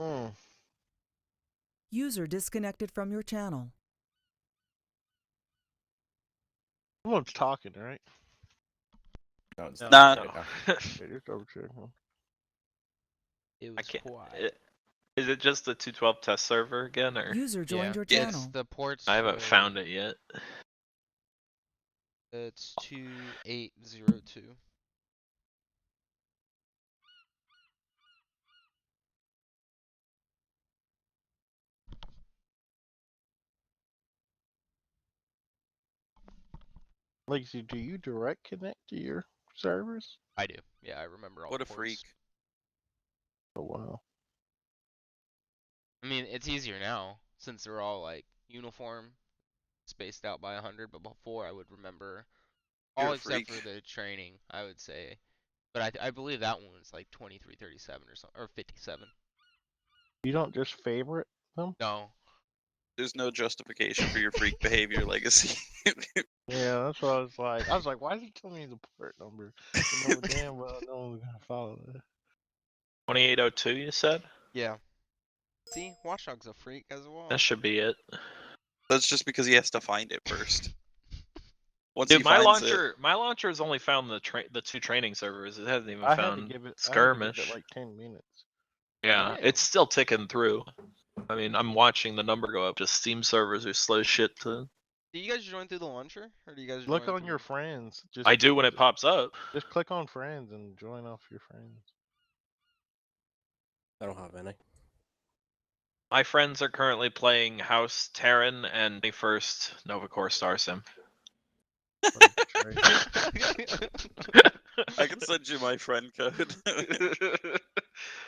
Hmm. User disconnected from your channel. Someone's talking, right? No, it's No. Nah. not. No. Okay, just double check. It I was can't. quiet. Is it just the 212 test server again, or User joined your Yes. channel. The ports. I haven't found it yet? It's 2802. Legacy, do you direct connect to your servers? I do. Yeah, I remember all What the a ports. freak. Oh wow. I mean, it's easier now since they're all like uniform, spaced out by 100. But before, I would remember You're all a except freak. for the training. I would say, but I believe that one was like 2337 or something, or 57. You don't just favorite them? No. There's no justification for your freak behavior, Legacy. Yeah, that's what I was like. I was like, why is he telling me the port number? You know damn well no one's gonna follow that. 2802, you said? Yeah. See, Watchdog's a freak as well. That should be it. That's just because he has to find it first. Once Dude, he my finds it, launcher has only found the 2 training servers. It hasn't even I had to found give it skirmish. like 10 minutes. Yeah, Damn. it's still ticking through. I mean, I'm watching the number go up. Just Steam servers are slow as shit to. Do you guys join through the launcher, or do you guys Look join on your through... friends. I do when it pops up. Just click on friends and join off your friends. I don't have any. My friends are currently playing House Terran and 21st Nova Corps Star Sim. What a betrayal. I can send you my friend code.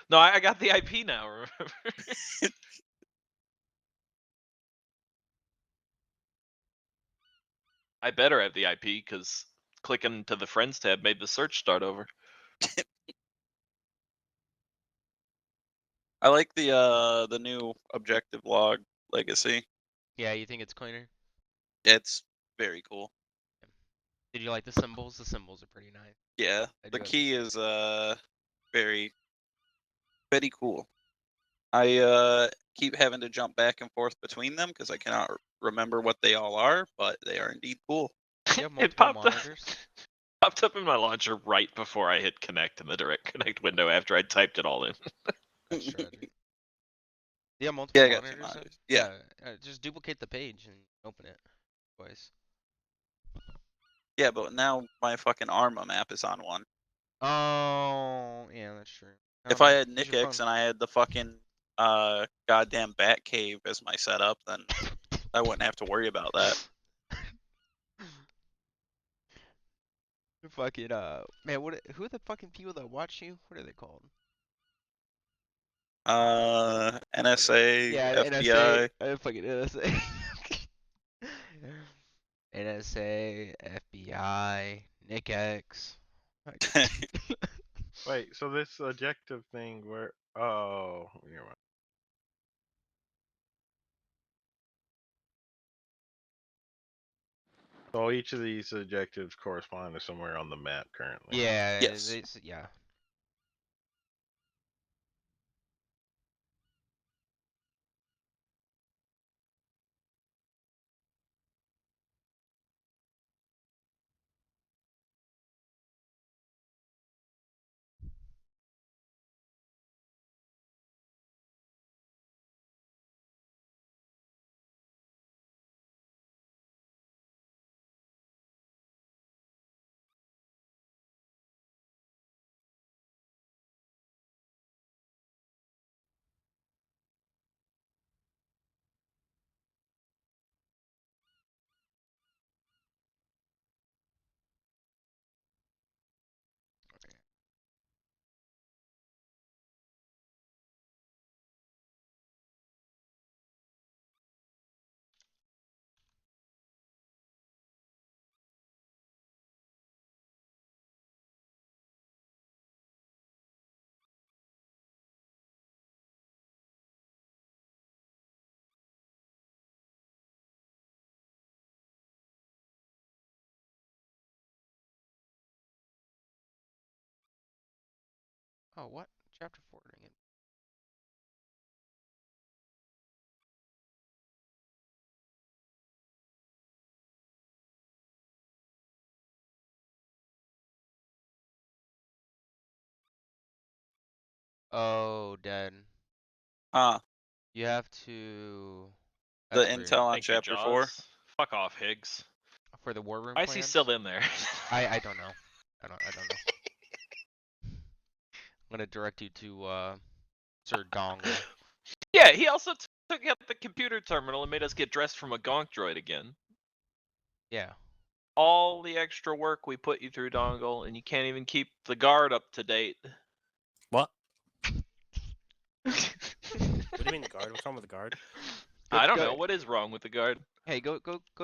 No, I got the IP now, remember? I better have the IP because clicking to the friends tab made the search start over. I like the new objective log legacy. Yeah, you think it's cleaner? It's very cool. Did you like the symbols? The symbols are pretty nice. Yeah, I the do have key the is very very cool. I keep having to jump back and forth between them because I cannot remember what they all are, but they are indeed cool. You have It multiple popped up, monitors? popped up in my launcher right before I hit connect in the direct connect window after I typed it all in. That's tragic. You have multiple Yeah, I got 2 monitors then? monitors. Yeah. Just duplicate the page and open it twice. Yeah, but now my fucking Arma map is on one. Oh, yeah, that's true. If I mean, had use Nick your X phone. and I had the fucking goddamn Bat Cave as my setup, then I wouldn't have to worry about that. Fucking man, who are the fucking people that watch you? What are they called? NSA, Yeah, the FBI. NSA. Fucking NSA. NSA, FBI, Nick X. Wait, so this objective thing where oh, never mind. So each of these objectives correspond to somewhere on the map currently. Yeah, Yes. yeah. Oh, what? Chapter 4 again. Oh, dead. Huh. You have to. The That's weird. intel on Thank you, chapter 4. Jaws. Fuck off, Higgs. For the war room Why is he plans? still in there? I don't know. I don't know. I'm gonna direct you to Sir Dongle. Yeah, he also took out the computer terminal and made us get dressed from a gonk droid again. Yeah. All the extra work we put you through, Dongle, and you can't even keep the guard up to date. What? What do you mean the guard? What's wrong with the guard? I don't know. What is wrong with the guard? Hey, go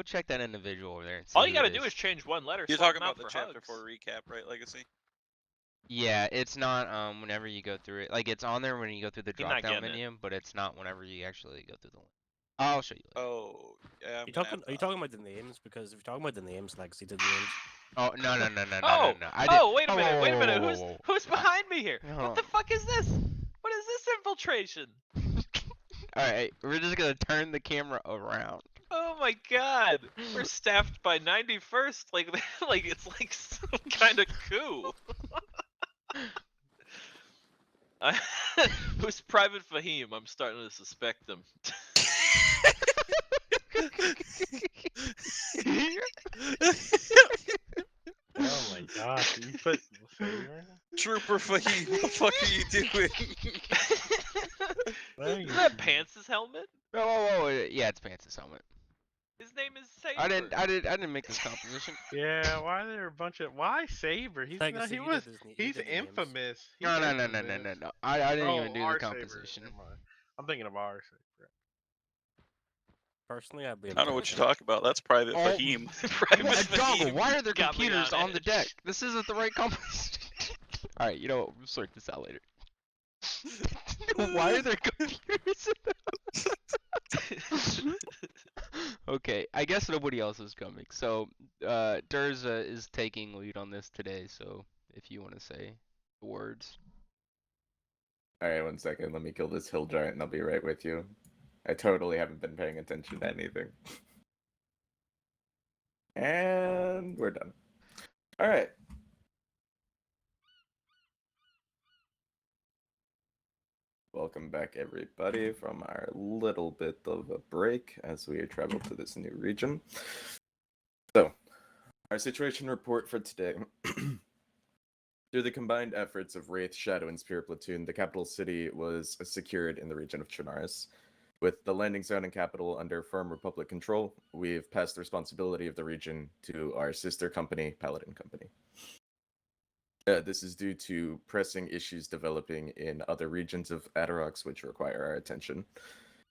check that individual over there and see All who you gotta it do is change one letter. You're swap talking them out about the for chapter hugs. 4 recap, right, Legacy? Yeah, it's not whenever you go through it. Like it's on there when you go through the You're not drop down getting it. menu, but it's not whenever you actually go through the link. I'll show you later. Oh, yeah. Are you talking about the names? Because if you're talking about the names, Legacy did the names. Oh no no no no no Oh, no no! I did. oh, wait a minute, wait a minute. Whoa, whoa, whoa. Who's behind me here? Hold What the on. fuck is this? What is this infiltration? All right, we're just gonna turn the camera around. Oh my god, we're staffed by 91st, like like it's like some kind of coup. Who's Private Fahim? I'm starting to suspect him. Oh my gosh, you put Saber? Trooper Fahim, what the fuck are you doing? There you Isn't that go. Pants' helmet? Whoa, whoa, whoa! Yeah, it's Pants' helmet. His name is Saber. I didn't make this composition. Yeah, why are there a bunch of why Saber? He's not, Legacy, he you was did his- you he's did the names. infamous. He's No. infamous. I didn't Oh, even do the our Saber. composition. Never mind. I'm thinking of our Saber. Personally, I'd be. I don't know what you're talking about. That's Private Oh. Fahim. Private Dongle, Fahim why are there got me computers on the edge. deck? This isn't the right composition. Alright, you know what? We'll sort this out later. Why are there computers in Okay, I guess nobody else is coming. So, Durza is taking lead on this today, so if you want to say the words. Alright, 1 second. Let me kill this hill giant and I'll be right with you. I totally haven't been paying attention to anything. And we're done. Alright. Welcome back, everybody, from our little bit of a break as we travel to this new region. So, our situation report for today. Through the combined efforts of Wraith, Shadow, and Spirit Platoon, the capital city was secured in the region of Chernarus. With the landing zone and capital under firm Republic control, we've passed the responsibility of the region to our sister company, Paladin Company. This is due to pressing issues developing in other regions of Atarox which require our attention.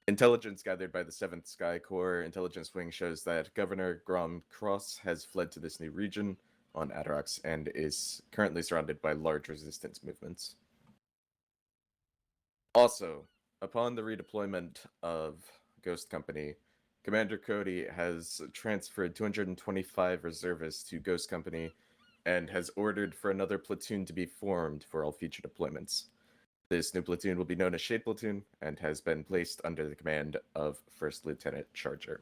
Intelligence gathered by the 7th Sky Corps intelligence wing shows that Governor Grom Cross has fled to this new region on Atarox and is currently surrounded by large resistance movements. Also, upon the redeployment of Ghost Company, Commander Cody has transferred 225 reservists to Ghost Company and has ordered for another platoon to be formed for all future deployments. This new platoon will be known as Shade Platoon and has been placed under the command of First Lieutenant Charger.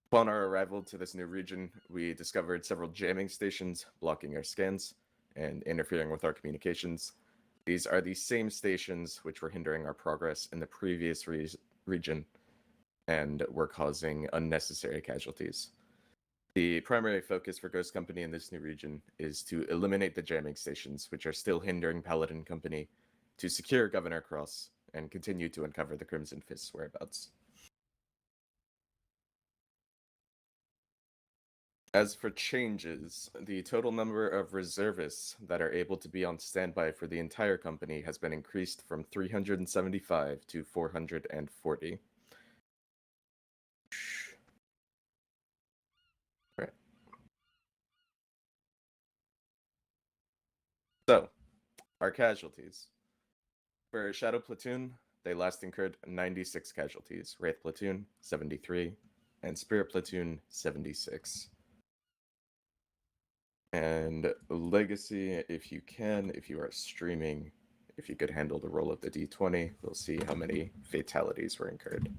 Upon our arrival to this new region, we discovered several jamming stations blocking our scans and interfering with our communications. These are the same stations which were hindering our progress in the previous region and were causing unnecessary casualties. The primary focus for Ghost Company in this new region is to eliminate the jamming stations which are still hindering Paladin Company, to secure Governor Cross, and continue to uncover the Crimson Fist's whereabouts. As for changes, the total number of reservists that are able to be on standby for the entire company has been increased from 375 to 440. Right. So, our casualties. For Shadow Platoon, they last incurred 96 casualties, Wraith Platoon, 73, and Spirit Platoon, 76. And Legacy, if you can, if you are streaming, if you could handle the roll of the d20, we'll see how many fatalities were incurred.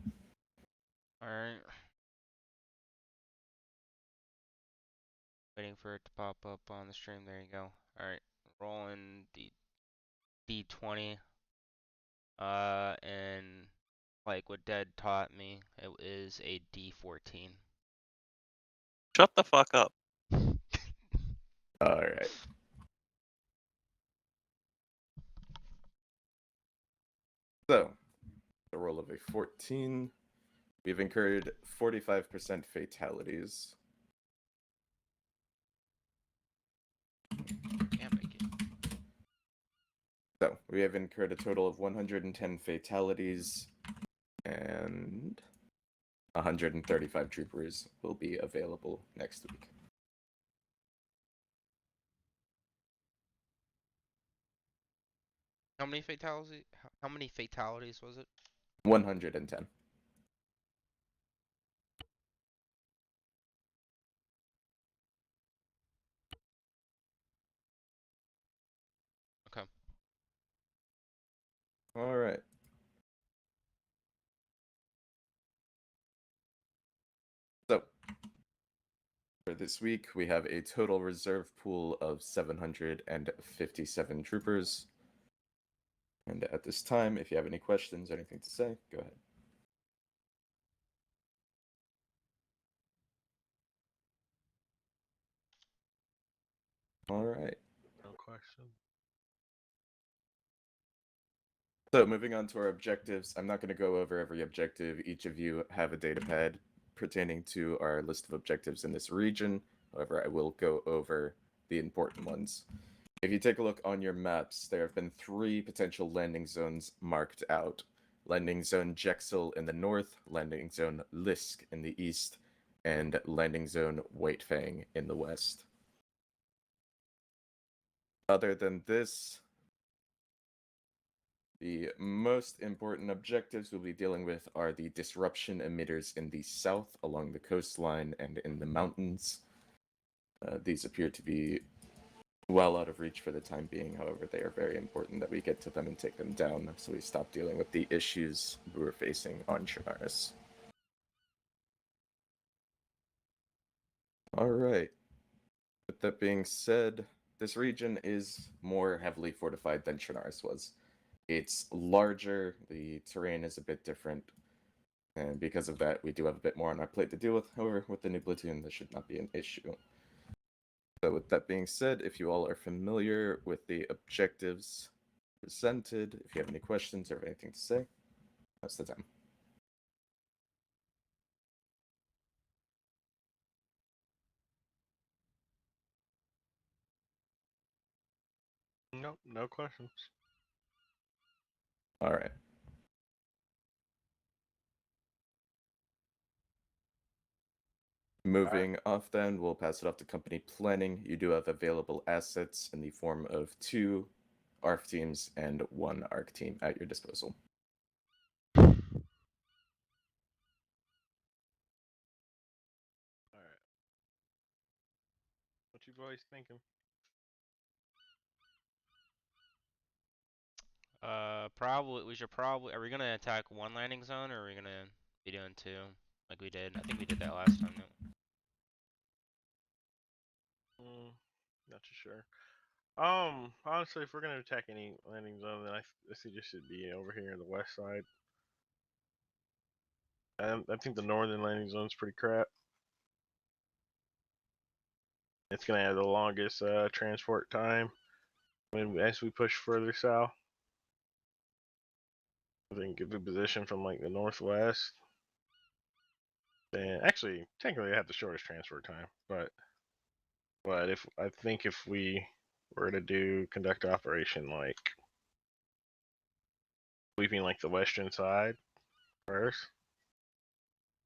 Alright. Waiting for it to pop up on the stream. There you go. Alright. Rolling D20. And like what Dead taught me, it is a D14. Shut the fuck up. All right. So, the roll of a 14. We've incurred 45% fatalities. Can't make it. So, we have incurred a total of 110 fatalities, and 135 troopers will be available next week. How many fatalities? How many fatalities was it? 110. Okay. All right. So, for this week, we have a total reserve pool of 757 troopers. And at this time, if you have any questions or anything to say, go ahead. All right. No question. So moving on to our objectives, I'm not going to go over every objective. Each of you have a data pad pertaining to our list of objectives in this region. However, I will go over the important ones. If you take a look on your maps, there have been 3 potential landing zones marked out. Landing Zone Jexel in the north, Landing Zone Lisk in the east, and Landing Zone Whitefang in the west. Other than this, the most important objectives we'll be dealing with are the disruption emitters in the south along the coastline and in the mountains. These appear to be well out of reach for the time being. However, they are very important that we get to them and take them down so we stop dealing with the issues we were facing on Chernarus. Alright. With that being said, this region is more heavily fortified than Chernarus was. It's larger, the terrain is a bit different, and because of that, we do have a bit more on our plate to deal with. However, with the new platoon, this should not be an issue. So with that being said, if you all are familiar with the objectives presented, if you have any questions or anything to say, that's the time. Nope, no questions. All right. Moving off then, we'll pass it off to company planning. You do have available assets in the form of 2 ARF teams and 1 ARC team at your disposal. Alright. What you boys thinking? Probably we should probably. Are we gonna attack one landing zone or are we gonna be doing 2 like we did? I think we did that last time. Not too sure. Honestly, if we're gonna attack any landing zone, then I suggest it be over here in the west side. I think the northern landing zone's pretty crap. It's gonna have the longest transport time as we push further south. I think if we position from like the northwest, then actually technically they have the shortest transfer time. But if I think if we were to conduct operation like sweeping like the western side first,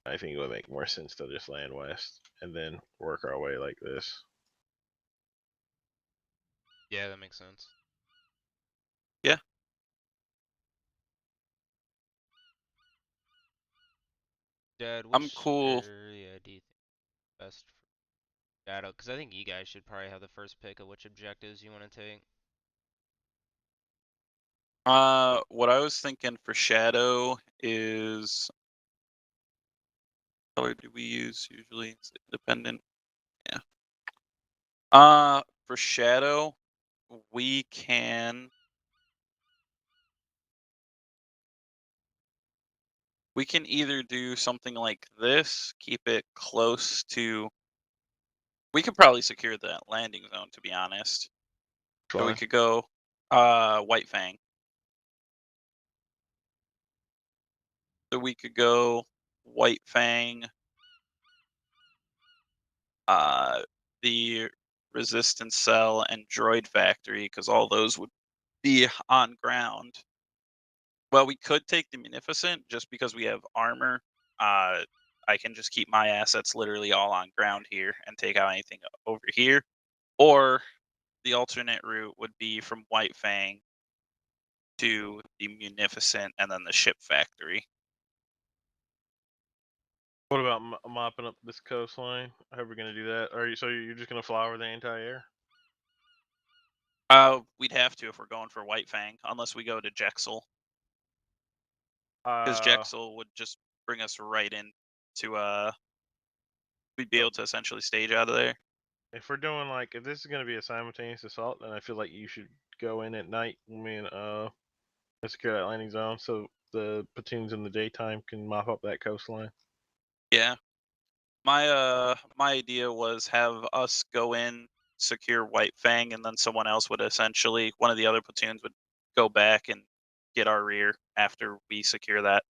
I think it would make more sense to just land west and then work our way like this. Yeah, that makes sense. Yeah. Dad, I'm which cool. area do you think is best for Shadow? Because I think you guys should probably have the first pick of which objectives you want to take. What I was thinking for Shadow is what color do we use usually? It's independent. Yeah. For Shadow, we can we can either do something like this, keep it close to. We could probably secure that landing zone, to be honest. So we Fine. could go White Fang. So we could go White Fang, the Resistance Cell, and Droid Factory, because all those would be on ground. Well, we could take the Munificent just because we have armor. I can just keep my assets literally all on ground here and take out anything over here. Or the alternate route would be from White Fang to the Munificent and then the ship factory. What about mopping up this coastline? How are we gonna do that? So you're just gonna fly over the entire We'd have to if we're going for White Fang, unless we go to Jexel, air? because Jexel would just bring us right in to we'd be able to essentially stage out of there. If we're doing like, if this is gonna be a simultaneous assault, then I feel like you should go in at night. And secure that landing zone so the platoons in the daytime can mop up that coastline. Yeah. My idea was have us go in, secure White Fang, and then someone else would essentially, one of the other platoons would go back and get our rear after we secure that.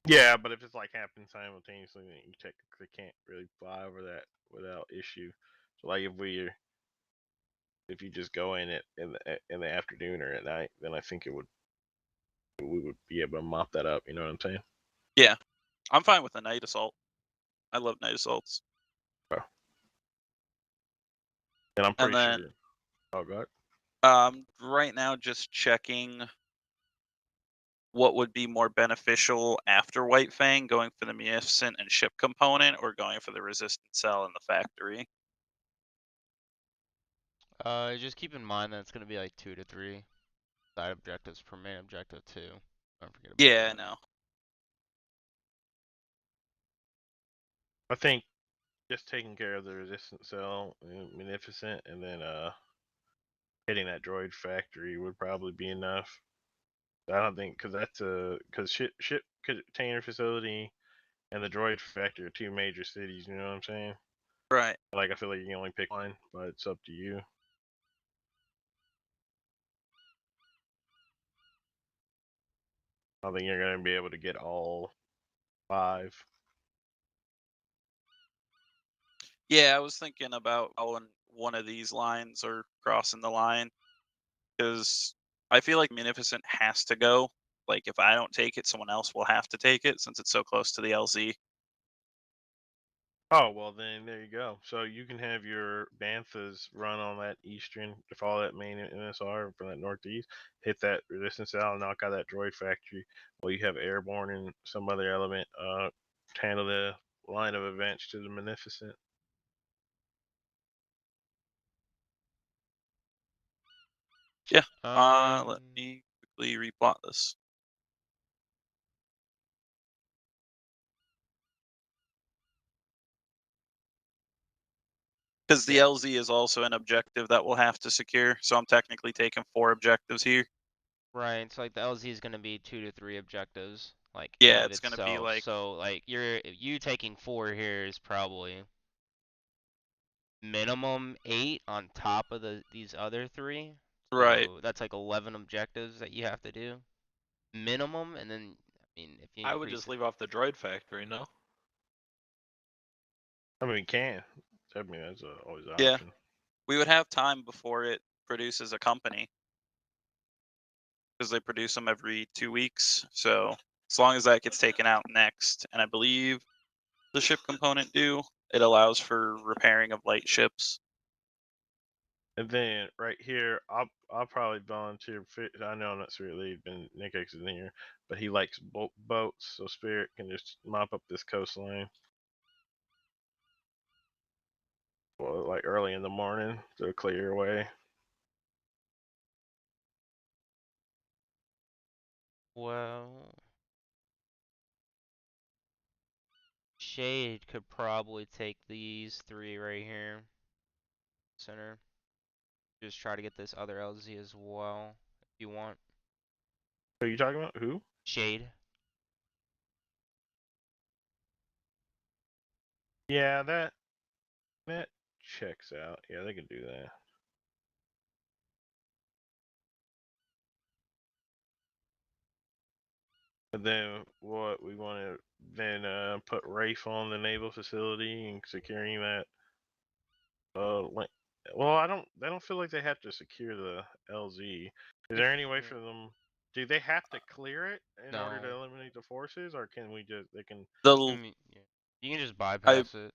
Yeah, but if it's like happening simultaneously, then you technically can't really fly over that without issue. So like if you just go in it in the afternoon or at night, then I think we would be able to mop that up. You know what I'm saying? Yeah, I'm fine with a night assault. I love night assaults. And I'm And pretty then sure. Oh god. right now just checking what would be more beneficial after White Fang, going for the Munificent and ship component, or going for the Resistance Cell in the factory. Just keep in mind that it's gonna be like 2 to 3 side objectives per main objective too. Don't forget about Yeah, I that. know. I think just taking care of the resistance cell, Munificent, and then hitting that droid factory would probably be enough. I don't think because that's because ship container facility and the droid factory are two major cities. You know what I'm saying? Right. Like I feel like you can only pick one, but it's up to you. I don't think you're gonna be able to get all 5. Yeah, I was thinking about going one of these lines or crossing the line, because I feel like Munificent has to go. Like, if I don't take it, someone else will have to take it since it's so close to the LZ. Oh well, then there you go. So you can have your banthas run on that eastern, to follow that main NSR from that northeast, hit that resistance out, and knock out that droid factory. While you have airborne and some other element handle the line of events to the Magnificent. Yeah. Um, Let me quickly replot this. Because the Yeah. LZ is also an objective that we'll have to secure, so I'm technically taking 4 objectives here. right, so like the LZ is gonna be 2 to 3 objectives, like in Yeah, of it's gonna be itself. like, So like you taking 4 here is probably minimum 8 on top of these other 3. right. So that's like 11 objectives that you have to do. Minimum, and then I mean if you I would increase just it. leave off the droid factory, no? I mean, can. I mean, that's always an Yeah. option. We would have time before it produces a company, because they produce them every 2 weeks. So as long as that gets taken out next, and I believe the ship component do, it allows for repairing of light ships. And then right here, I'll probably volunteer. I know I'm not Spirit Lead, and Nick X is in here, but he likes boats, so Spirit can just mop up this coastline. Well, like early in the morning to clear away. Well, Shade could probably take these 3 right here. Center. Just try to get this other LZ as well, if you want. Are you talking about who? Shade. Yeah, that checks out. Yeah, they can do that. And then what we want to then put Rafe on the naval facility and securing that. Well, I don't feel like they have to secure the LZ. Is there any way for them? Do they have to clear it in order to No. eliminate the forces, or can we just they can? I The mean, yeah. You can just I bypass it.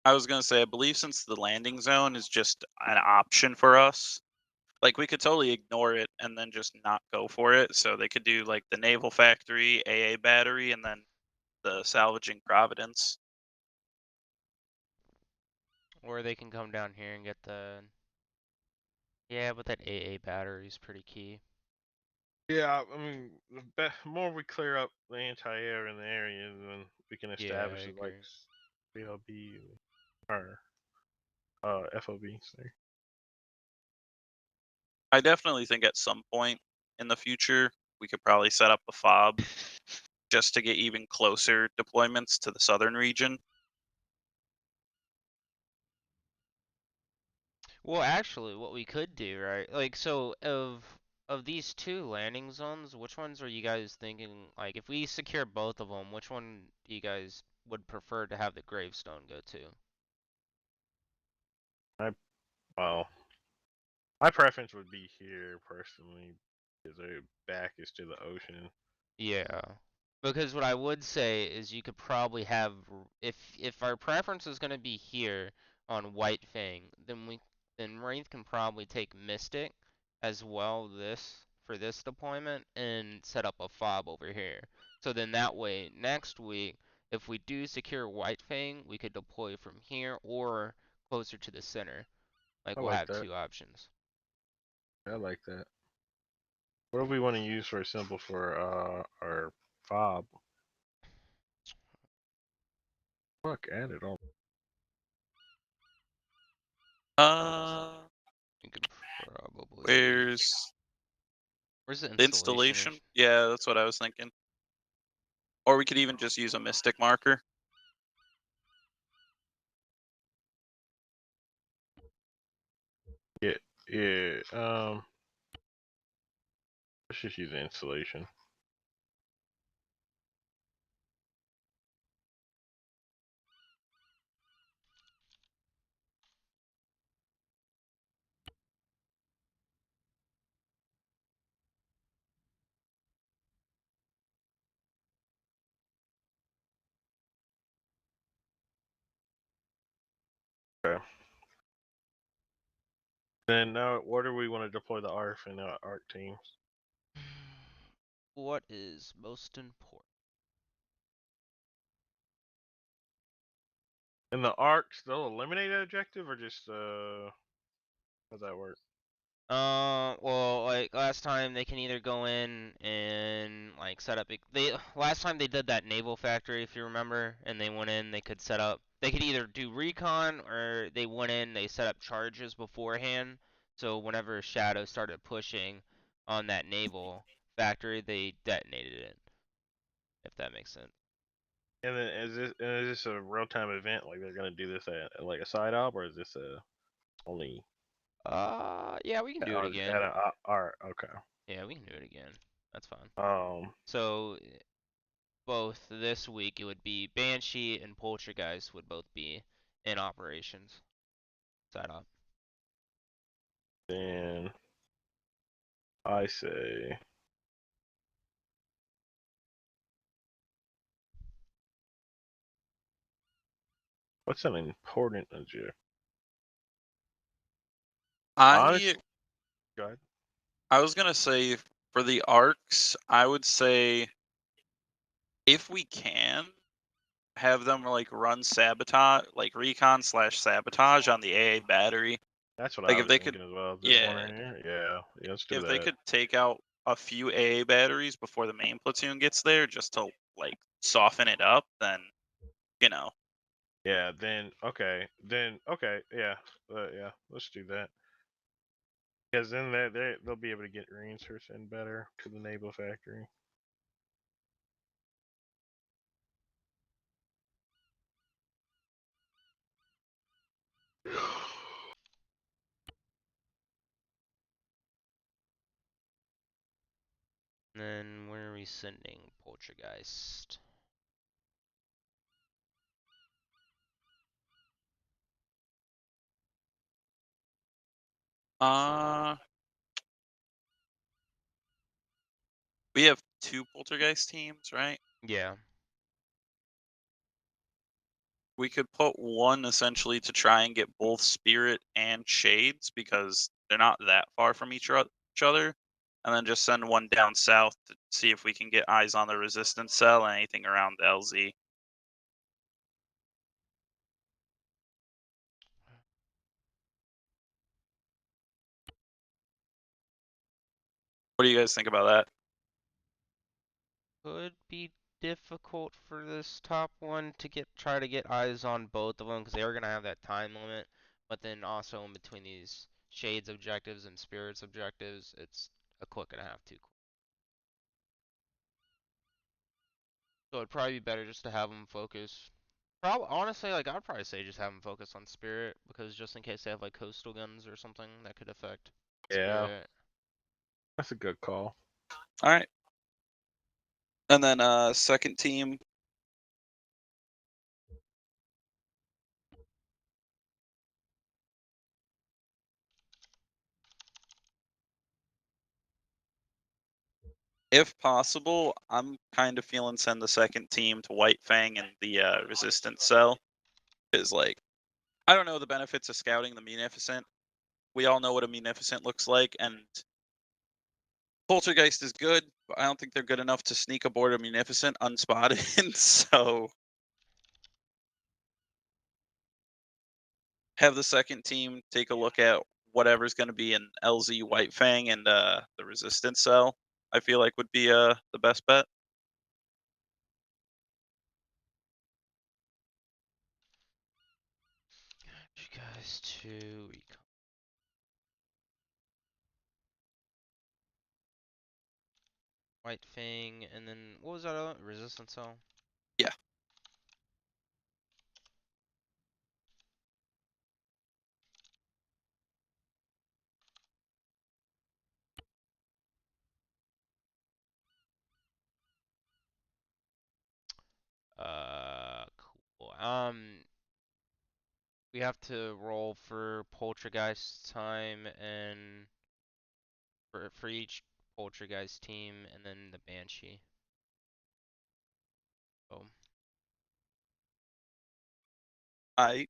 I was gonna say I believe since the landing zone is just an option for us, like we could totally ignore it and then just not go for it. So they could do like the naval factory, AA battery, and then the salvaging Providence. Or they can come down here and get the. Yeah, but that AA battery is pretty key. Yeah, I mean, the more we clear up the anti-air in the area, then we can Yeah, establish I it like agree. CLB or FOB. Sorry. I definitely think at some point in the future we could probably set up a fob just to get even closer deployments to the southern region. Well, actually, what we could do, right? Like, so of these two landing zones, which ones are you guys thinking? Like, if we secure both of them, which one do you guys would prefer to have the gravestone go to? Well, my preference would be here personally, because their back is to the ocean. Yeah. Because what I would say is you could probably have if our preference is gonna be here on White Fang, then Wraith can probably take Mystic as well for this deployment and set up a fob over here. So then that way next week if we do secure White Fang, we could deploy from here or closer to the center. Like I we'll like have that. two options. I like that. What do we want to use for a symbol for our fob? Fuck, add it all. You could probably Where's where's the the installation? installation? Yeah, that's what I was thinking. Or we could even just use a mystic marker. Yeah, yeah. Let's just use the installation. Okay. Then now, where do we want to deploy the ARF and ARC teams? What is most important? And the ARCs, they'll eliminate an objective, or just how's that work? Well, like last time they can either go in and like set up. Last time they did that naval factory, if you remember, and they went in, they could set up. They could either do recon or they went in, they set up charges beforehand. So whenever Shadow started pushing on that naval factory, they detonated it. If that makes sense. And then is this a real time event? Like they're gonna do this at like a side op, or is this a only Yeah, we can do it at again. a art? Okay. Yeah, we can do it again. That's fine. Um. So both this week it would be Banshee and Poltergeist would both be in operations. Side up. Then I say what's an important objective? I Honestly, God. I was gonna say for the arcs, I would say if we can have them like run sabotage, like recon slash sabotage on the AA battery. That's what I Like if was they could, thinking as well. This one yeah, right here. Yeah, let's do if they that. could take out a few AA batteries before the main platoon gets there, just to like soften it up, then you know. Yeah, then okay, yeah, yeah. Let's do that. Because then they'll be able to get reinserts in better to the naval factory. And then where are we sending Poltergeist? We have 2 poltergeist teams, right? Yeah. We could put one essentially to try and get both spirit and shades because they're not that far from each other, and then just send one down south to see if we can get eyes on the resistance cell and anything around the LZ. What do you guys think about that? Could be difficult for this top one to try to get eyes on both of them because they are gonna have that time limit. But then also in between these shades objectives and spirits objectives, it's a click and a half too. So it'd probably be better just to have them focus. Honestly, like I'd probably say just have them focus on spirit because just in case they have like coastal guns or something that could affect Yeah, spirit. that's a good call. All right. And then second team. If possible, I'm kind of feeling send the second team to White Fang and the resistance cell. Is like I don't know the benefits of scouting the Munificent. We all know what a Munificent looks like, and Poltergeist is good, but I don't think they're good enough to sneak aboard a Munificent unspotted. So have the second team take a look at whatever's going to be in LZ White Fang and the Resistance Cell. I feel like would be the best bet. You guys to recon. White Fang, and then what was that other? Resistance cell? Yeah. Cool. We have to roll for Poltergeist time and for each Poltergeist team, and then the Banshee. Oh. I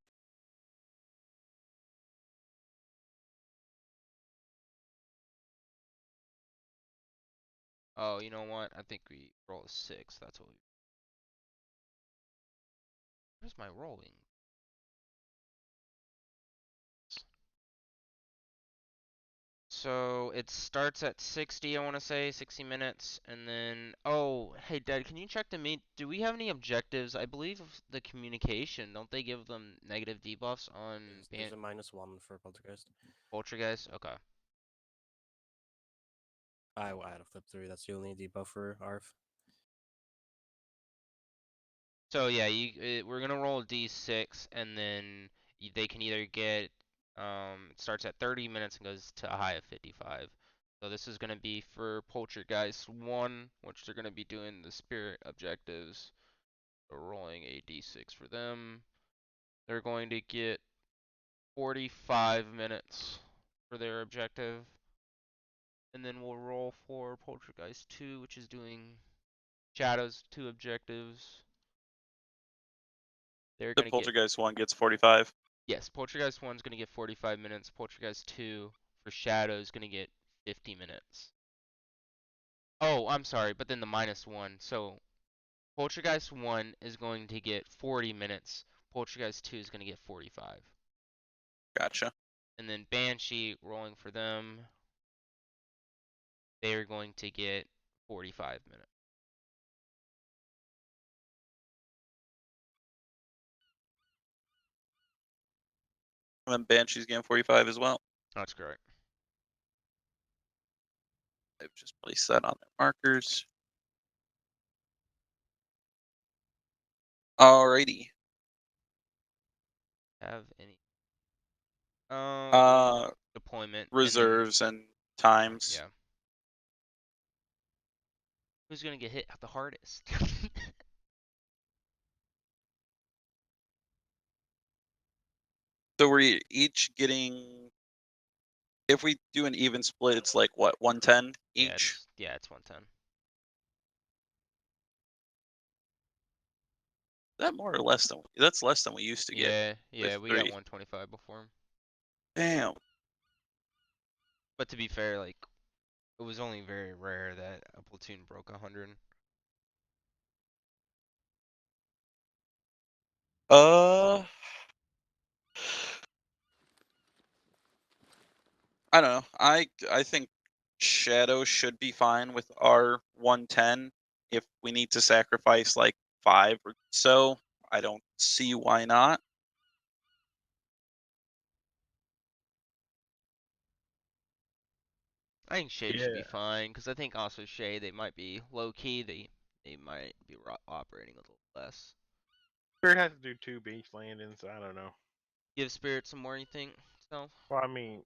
Oh, you know what? I think we roll a 6. That's what we. Where's my rolling? So it starts at 60, I want to say, 60 minutes, and then, oh, hey Dad, can you check to me, do we have any objectives? I believe the communication, don't they give them negative debuffs on There's a -1 for Poltergeist. Poltergeist? Okay. I will add a flip through. That's the only debuff for ARF. So yeah, we're gonna roll a d6, and then they can either get, it starts at 30 minutes and goes to a high of 55. So this is gonna be for Poltergeist 1, which they're gonna be doing the spirit objectives. So rolling a d6 for them. They're going to get 45 minutes for their objective. And then we'll roll for Poltergeist 2, which is doing Shadows 2 objectives. They're the gonna get, Poltergeist one gets 45. yes, Poltergeist 1 is gonna get 45 minutes. Poltergeist 2 for Shadows is gonna get 50 minutes. Oh, I'm sorry, but then the -1. So Poltergeist 1 is going to get 40 minutes. Poltergeist 2 is gonna get 45. Gotcha. And then Banshee rolling for them, they are going to get 45 minutes. And then Banshee's getting 45 as well. That's correct. I've just placed that on their markers. Alrighty. Have any? Deployment. and then- Reserves and times. Yeah. Who's gonna get hit the hardest? So we're each getting. If we do an even split, it's like what, 110 each? It's 110. Is that more or less than that's less than we used to get. Yeah, we got 3. 125 before. Damn. But to be fair, like, it was only very rare that a platoon broke 100. I don't know. I think Shadow should be fine with our 110. If we need to sacrifice like 5 or so, I don't see why not. I think Shade should be Yeah. fine, because I think also Shade, they might be low-key, they might be operating a little less. Spirit has to do 2 beach landings. I don't know. Give Spirit some more, you think, so? Well, I mean,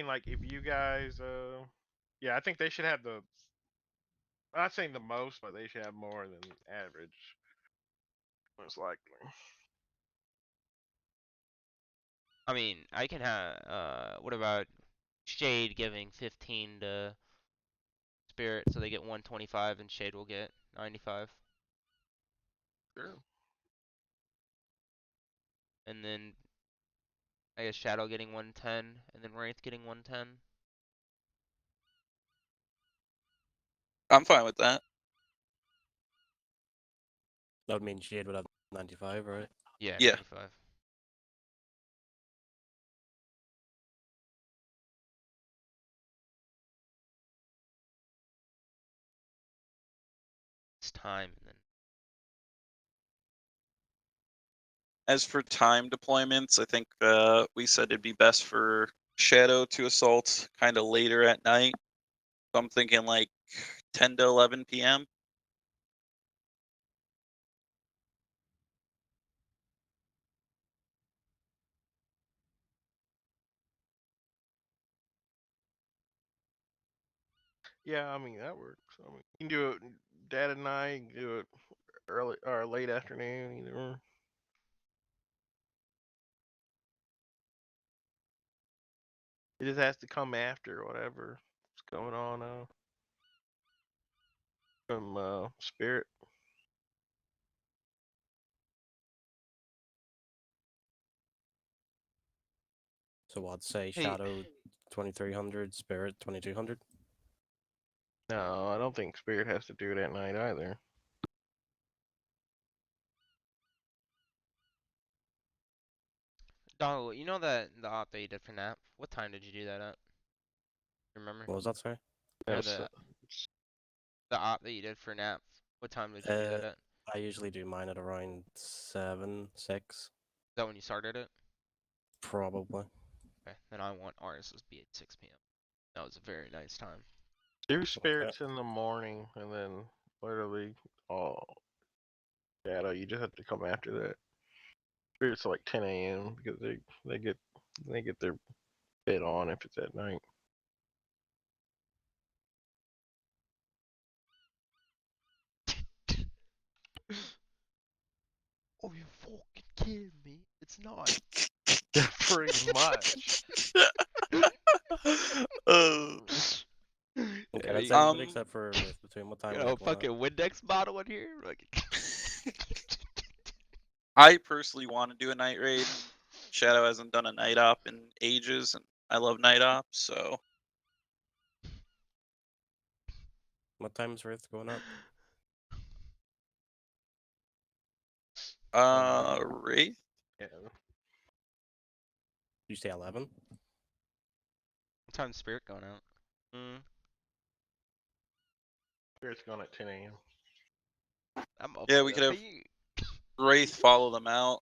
like if you guys, yeah, I think they should have the. I'm not saying the most, but they should have more than average. Most likely. I mean, I can have, what about Shade giving 15 to Spirit, so they get 125, and Shade will get 95? Sure. And then, I guess Shadow getting 110, and then Wraith getting 110? I'm fine with that. That would mean Shade would have 95, right? Yeah, Yeah. 95. It's time, and then As for time deployments, I think we said it'd be best for Shadow to assault kind of later at night. So I'm thinking like 10 to 11 p.m. Yeah, I mean that works. I mean, you can do it dead at night. You can do it early or late afternoon, either. Or. It just has to come after whatever's going on from Spirit. So I'd say Hey. Shadow 2300, Spirit 2200. No, I don't think Spirit has to do it at night either. Donald, you know that the op that you did for Nap? What time did you do that at? Remember? What was that, sorry? You know That's, the op that you did for Nap. What time did you do that at? I usually do mine at around 7, 6. Is that when you started it? Probably. Okay, then I want ours to be at 6 p.m. That was a very nice time. do Spirits in the morning, and then literally all Shadow. You just have to come after that. Spirits are like 10 a.m. because they get their bit on if it's at night. Oh, you fucking kidding me? It's not. Pretty much. Uh, Okay, Yeah, that's you everybody Um, except for Wraith. Between what time got are a they going fucking out? Windex bottle in here? Like, I personally want to do a night raid. Shadow hasn't done a night op in ages, and I love night ops, so What time is Wraith going up? Wraith? Yeah. You say 11? what time's Spirit going out? Spirit's going at 10 a.m. I'm up Yeah, for we the could have beat. Wraith follow them out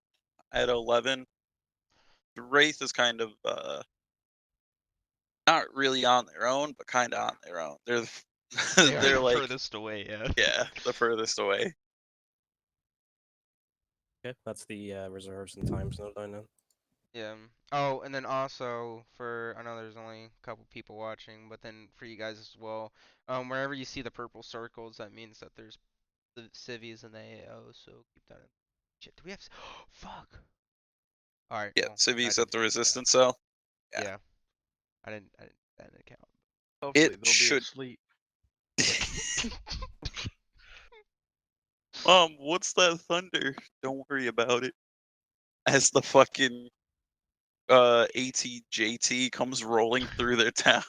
at 11. The Wraith is kind of not really on their own, but kind of on their own. They're They are they're the like furthest away, yeah. yeah, the furthest away. Okay, that's the reserves and times note down now. Yeah. Oh, and then also for I know there's only a couple people watching, but then for you guys as well, wherever you see the purple circles, that means that there's the civvies and the AO. So keep that in. Shit, do we have? Fuck. All right. Yeah, Well, I civies didn't at the think of that. resistance cell. Yeah. Yeah. I didn't. That didn't count. Hopefully It they'll be should. asleep. What's that thunder? Don't worry about it. As the fucking ATJT comes rolling through their town.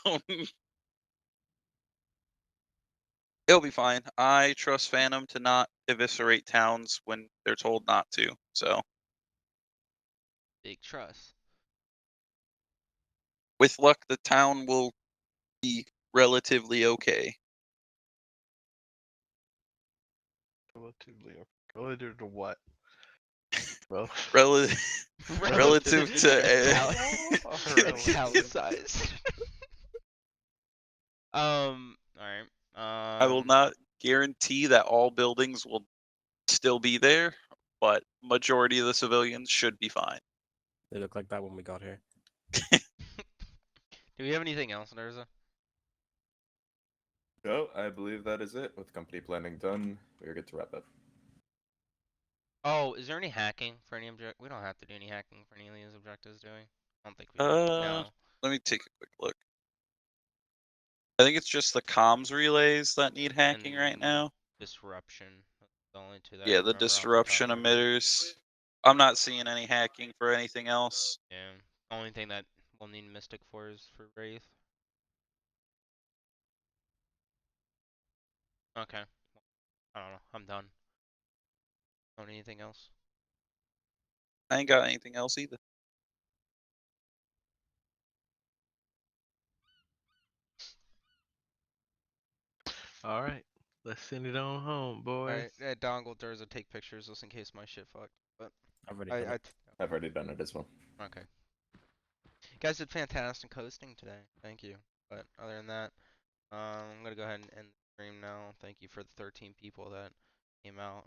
It'll be fine. I trust Phantom to not eviscerate towns when they're told not to. So, Big trust. with luck, the town will be relatively okay. Relative to what? Well, Rel- relative to Italicized. Alright. I will not guarantee that all buildings will still be there, but majority of the civilians should be fine. They look like that when we got here. Do we have anything else, Nerza? No, I believe that is it. With company planning done, we're good to wrap up. Oh, is there any hacking for any object? We don't have to do any hacking for any of these objectives, do we? I don't think we do. No. Let me take a quick look. I think it's just the comms relays that need hacking right And now. disruption. That's the only two that I Yeah, the remember off the top disruption of my head. emitters. I'm not seeing any hacking for anything else. Yeah. Only thing that we'll need Mystic for is for Wraith. Okay. I don't know. I'm done. Don't need anything else. I ain't got anything else either. all right. Let's send it on home, boys. Alright, Dongle Durza take pictures just in case my shit fucked. But I've already done it. I've already done it as well. Okay. You guys did fantastic hosting today. Thank you. But other than that, I'm gonna go ahead and end the stream now. Thank you for the 13 people that came out.